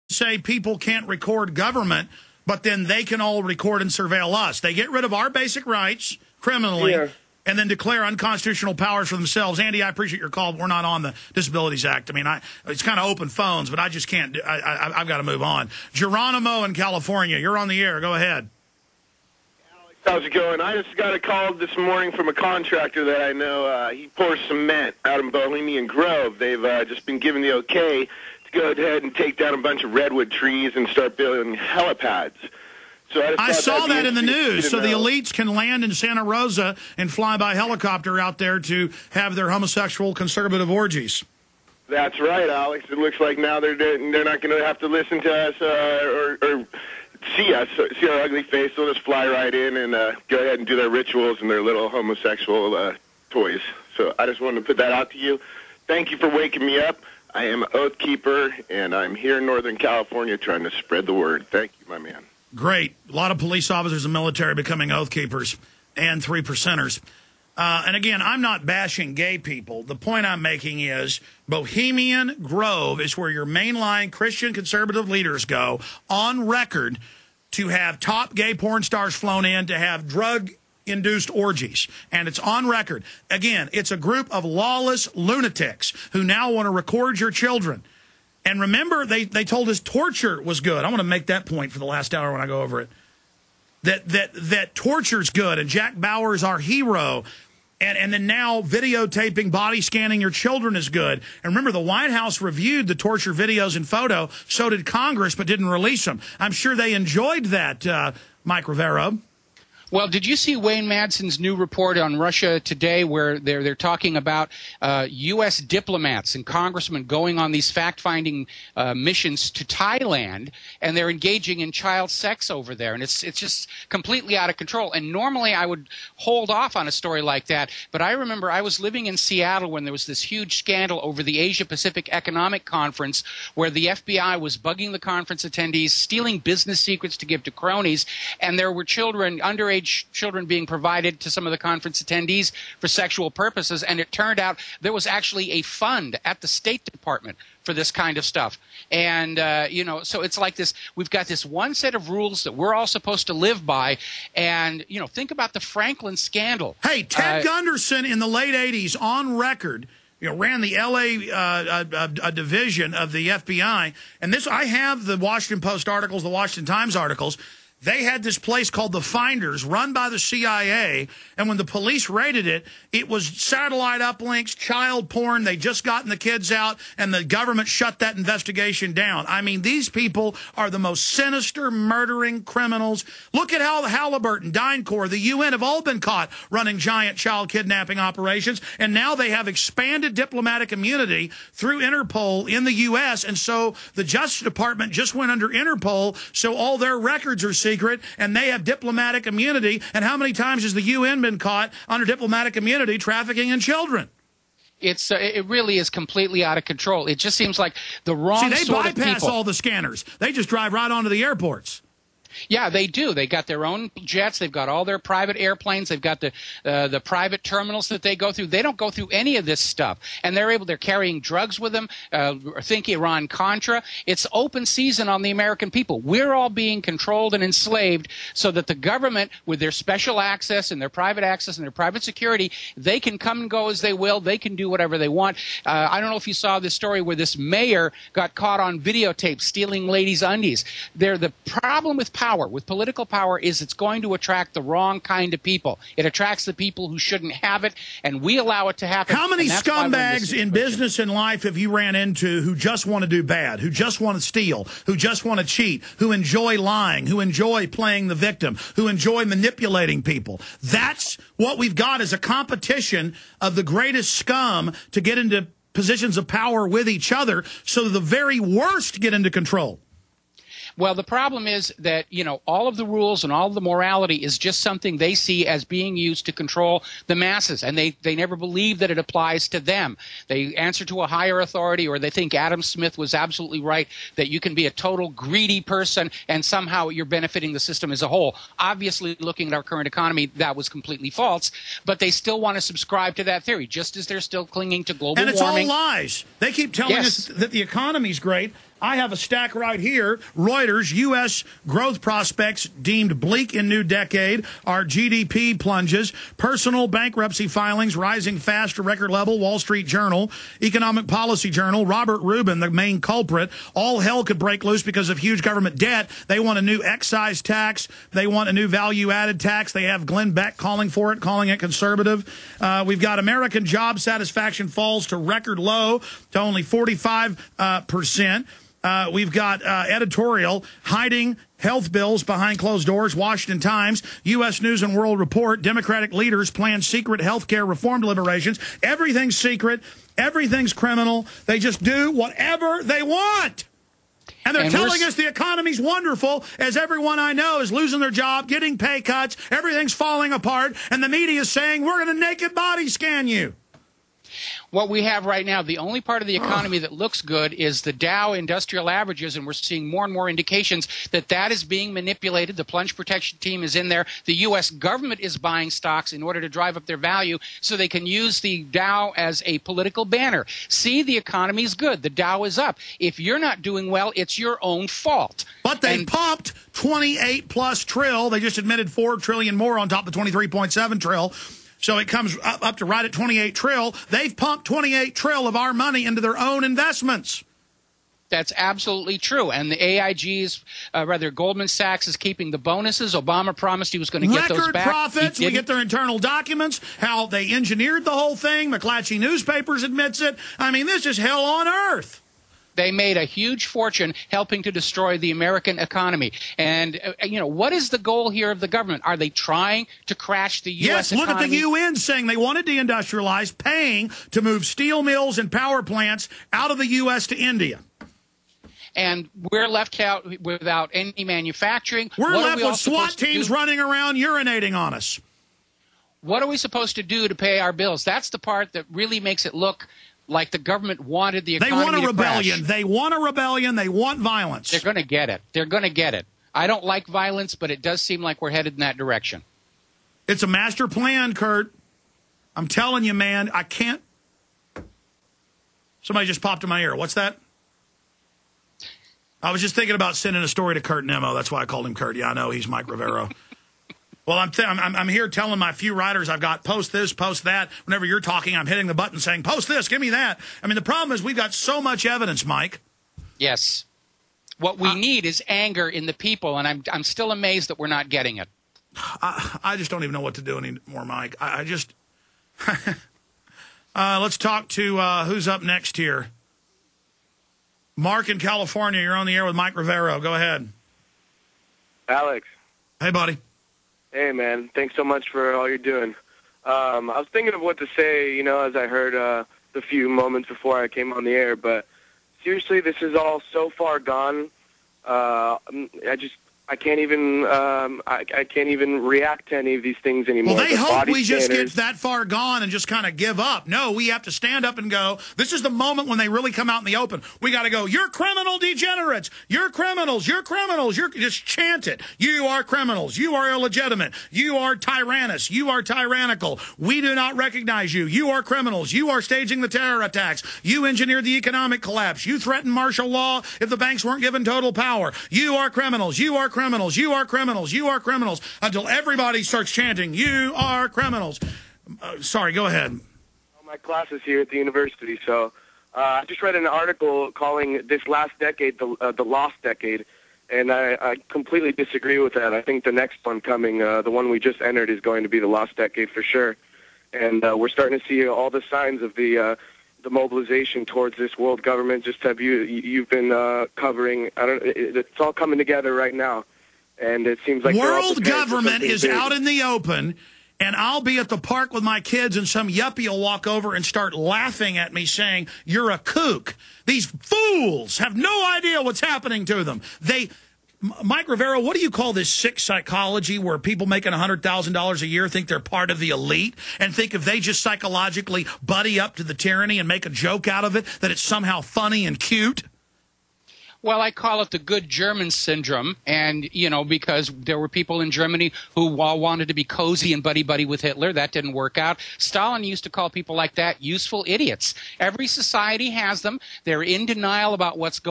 say people can't record government, but then they can all record and surveil us. They get rid of our basic rights criminally and then declare unconstitutional powers for themselves. Andy, I appreciate your call. We're not on the Disabilities Act. I mean, it's kind of open phones, but I just can't. I've got to move on. Geronimo in California, you're on the air. Go ahead. Alex, how's it going? I just got a call this morning from a contractor that I know. He pours cement out in Bohemian Grove. They've just been given the okay to go ahead and take down a bunch of redwood trees and start building helipads. So I saw that in the news. So the elites can land in Santa Rosa and fly by helicopter out there to have their homosexual conservative orgies. That's right, Alex. It looks like now they're not going to have to listen to us or see us, see our ugly face. They'll just fly right in and go ahead and do their rituals and their little homosexual toys. So I just wanted to put that out to you. Thank you for waking me up. I am an oath keeper, and I'm here in Northern California trying to spread the word. Thank you, my man. Great. A lot of police officers and military becoming oath keepers and 3%ers. And again, I'm not bashing gay people. The point I'm making is Bohemian Grove is where your mainline Christian conservative leaders go on record to have top gay porn stars flown in to have drug-induced orgies. And it's on record. Again, it's a group of lawless lunatics who now want to record your children. And remember, they told us torture was good. I want to make that point for the last hour when I go over it. That torture's good, and Jack Bauer is our hero. And then now videotaping, body scanning your children is good. And remember, the White House reviewed the torture videos and photo. So did Congress, but didn't release them. I'm sure they enjoyed that, Mike Rivero. Well, did you see Wayne Madsen's new report on Russia today where they're talking about U.S. diplomats and congressmen going on these fact-finding missions to Thailand, and they're engaging in child sex over there, and it's just completely out of control. And normally I would hold off on a story like that, but I remember I was living in Seattle when there was this huge scandal over the Asia-Pacific Economic Conference where the FBI was bugging the conference attendees, stealing business secrets to give to cronies, and there were children, underage children being provided to some of the conference attendees for sexual purposes, and it turned out there was actually a fund at the State Department for this kind of stuff. And, so it's like this, we've got this one set of rules that we're all supposed to live by, and, think about the Franklin scandal. Hey, Ted Gunderson in the late 80s on record ran the L.A. division of the FBI, and I have the Washington Post articles, the Washington Times articles. They had this place called the Finders, run by the CIA, and when the police raided it, it was satellite uplinks, child porn. They just gotten the kids out, and the government shut that investigation down. I mean, these people are the most sinister, murdering criminals. Look at how Halliburton, DynCorp, the UN have all been caught running giant child kidnapping operations, and now they have expanded diplomatic immunity through Interpol in the U.S., and so the Justice Department just went under Interpol, so all their records are secret, and they have diplomatic immunity. And how many times has the UN been caught under diplomatic immunity trafficking in children? It really is completely out of control. It just seems like the wrong sort of people. They bypass all the scanners. They just drive right onto the airports. Yeah, they do. They got their own jets. They've got all their private airplanes. They've got the private terminals that they go through. They don't go through any of this stuff, and they're carrying drugs with them. Think Iran-Contra. It's open season on the American people. We're all being controlled and enslaved, so that the government, with their special access and their private access and their private security, they can come and go as they will. They can do whatever they want. I don't know if you saw this story where this mayor got caught on videotape stealing ladies' undies. The problem with political power is it's going to attract the wrong kind of people. It attracts the people who shouldn't have it, and we allow it to happen. How many scumbags in business and life have you ran into who just want to do bad, who just want to steal, who just want to cheat, who enjoy lying, who enjoy playing the victim, who enjoy manipulating people? That's what we've got, is a competition of the greatest scum to get into positions of power with each other, so the very worst get into control. Well, the problem is that, all of the rules and all of the morality is just something they see as being used to control the masses, and they never believe that it applies to them. They answer to a higher authority, or they think Adam Smith was absolutely right, that you can be a total greedy person and somehow you're benefiting the system as a whole. Obviously, looking at our current economy, that was completely false, but they still want to subscribe to that theory, just as they're still clinging to global warming. And it's all lies. They keep telling us that the economy's great. I have a stack right here. Reuters, U.S. growth prospects deemed bleak in new decade. Our GDP plunges. Personal bankruptcy filings rising fast to record level. Wall Street Journal. Economic Policy Journal. Robert Rubin, the main culprit. All hell could break loose because of huge government debt. They want a new excise tax. They want a new value-added tax. They have Glenn Beck calling for it, calling it conservative. We've got American job satisfaction falls to record low to only 45%. We've got editorial, hiding health bills behind closed doors, Washington Times, U.S. News and World Report, Democratic leaders plan secret health care reform deliberations. Everything's secret. Everything's criminal. They just do whatever they want. And they're telling us the economy's wonderful, as everyone I know is losing their job, getting pay cuts, everything's falling apart, and the media is saying, we're going to naked body scan you. What we have right now, the only part of the economy that looks good is the Dow industrial averages, and we're seeing more and more indications that that is being manipulated. The plunge protection team is in there. The U.S. government is buying stocks in order to drive up their value so they can use the Dow as a political banner. See, the economy is good. The Dow is up. If you're not doing well, it's your own fault. But they pumped 28+ trill. They just admitted $4 trillion more on top of the 23.7 trill. So it comes up to right at 28 trill. They've pumped 28 trill of our money into their own investments. That's absolutely true. And the AIG's, Goldman Sachs is keeping the bonuses. Obama promised he was going to get those back. Record profits. We get their internal documents, how they engineered the whole thing. McClatchy Newspapers admits it. I mean, this is hell on earth. They made a huge fortune helping to destroy the American economy. And, what is the goal here of the government? Are they trying to crash the U.S. economy? Yes, look at the UN saying they want to deindustrialize, paying to move steel mills and power plants out of the U.S. to India. And we're left out without any manufacturing. We're left with SWAT teams running around urinating on us. What are we supposed to do to pay our bills? That's the part that really makes it look like the government wanted the economy to crash. They want a rebellion. They want a rebellion. They want violence. They're going to get it. They're going to get it. I don't like violence, but it does seem like we're headed in that direction. It's a master plan, Kurt. I'm telling you, man, I can't. Somebody just popped in my ear. What's that? I was just thinking about sending a story to Kurt Nemo. That's why I called him Kurt. Yeah, I know. He's Mike Rivero. Well, I'm here telling my few writers I've got, post this, post that. Whenever you're talking, I'm hitting the button saying, post this, give me that. I mean, the problem is we've got so much evidence, Mike. Yes. What we need is anger in the people, and I'm still amazed that we're not getting it. I just don't even know what to do anymore, Mike. I just let's talk to who's up next here. Mark in California, you're on the air with Mike Rivero. Go ahead. Alex. Hey, buddy. Hey, man. Thanks so much for all you're doing. I was thinking of what to say, as I heard the few moments before I came on the air, but seriously, this is all so far gone. I can't even I can't even react to any of these things anymore. Well, they hope we just get that far gone and just kind of give up. No, we have to stand up and go, this is the moment when they really come out in the open. We got to go, you're criminal degenerates. You're criminals. You're criminals. You're just chant it. You are criminals. You are illegitimate. You are tyrannous. You are tyrannical. We do not recognize you. You are criminals. You are staging the terror attacks. You engineered the economic collapse. You threatened martial law if the banks weren't given total power. You are criminals. You are criminals. You are criminals. You are criminals. Until everybody starts chanting, you are criminals. Sorry, go ahead. My classes here at the university. So I just read an article calling this last decade the lost decade, and I completely disagree with that. I think the next one coming, the one we just entered, is going to be the lost decade for sure. And we're starting to see all the signs of the mobilization towards this world government. Just have you've been covering. It's all coming together right now. And it seems like world government is out in the open, and I'll be at the park with my kids, and some yuppie will walk over and start laughing at me saying, you're a kook. These fools have no idea what's happening to them. Mike Rivero, what do you call this sick psychology where people making $100,000 a year think they're part of the elite and think if they just psychologically buddy up to the tyranny and make a joke out of it, that it's somehow funny and cute? Well, I call it the good German syndrome, and, because there were people in Germany who all wanted to be cozy and buddy-buddy with Hitler. That didn't work out. Stalin used to call people like that useful idiots. Every society has them. They're in denial about what's going on.